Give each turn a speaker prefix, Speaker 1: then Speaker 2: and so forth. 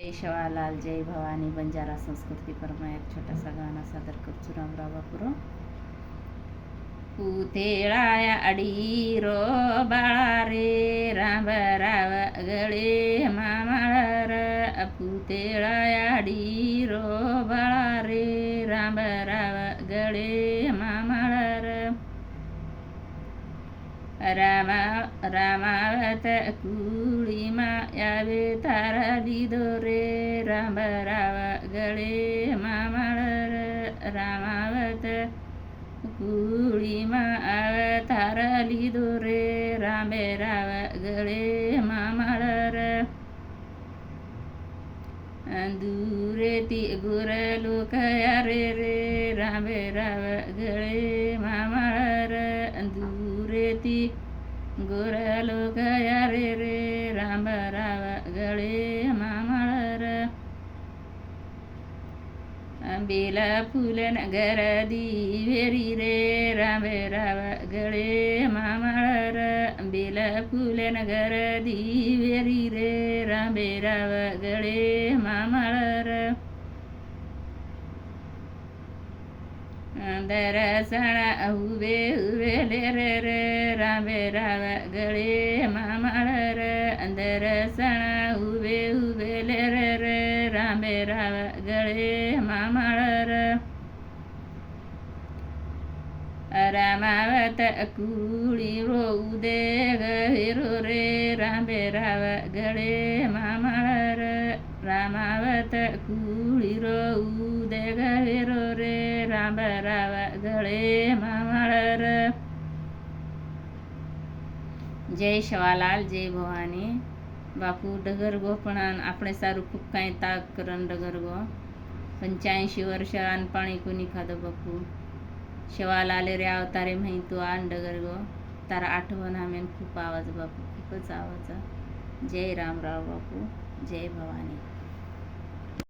Speaker 1: जय शेवालाल, जय भवानी. बंजारा संस्कृती परमा एक छोटासा गाणं सादर करतो. रामराव बापुरो. पुतेळाया अडी रो बाळा रे, रामराव गळे मामाळर. पुतेळाया अडी रो बाळा रे, रामराव गळे मामाळर. रामावत कुळीमा यावे तारा लिदो रे, रामराव गळे मामाळर. रामावत कुळीमा तारा लिदो रे, रामराव गळे मामाळर. दूरेती गुर लोक यारे रे, रामराव गळे मामाळर. दूरेती गुर लोक यारे रे, रामराव गळे मामाळर. बेला फुलन गरदी वेरी रे, रामराव गळे मामाळर. बेला फुलन गरदी वेरी रे, रामराव गळे मामाळर. दरसणा उभे उभे रे, रामराव गळे मामाळर. दरसणा उभे उभे रे, रामराव गळे मामाळर. रामावत कुळी रो उदे गहिरो रे, रामराव गळे मामाळर. रामावत कुळी रो उदे गहिरो रे, रामराव गळे मामाळर. जय शेवालाल, जय भवानी. बापू डगर गो पण આપણે સારું खूप કાંઈ તાક કરન ડગર ગો 85 वर्ष आन पाणी कोणी खादं बापू. शेवालाले रे अवतारे माहिती आन डगर गो तारा आठवण आमेन खूप आवाज बापू, खूपच आवाज. जय रामराव बापू, जय भवानी.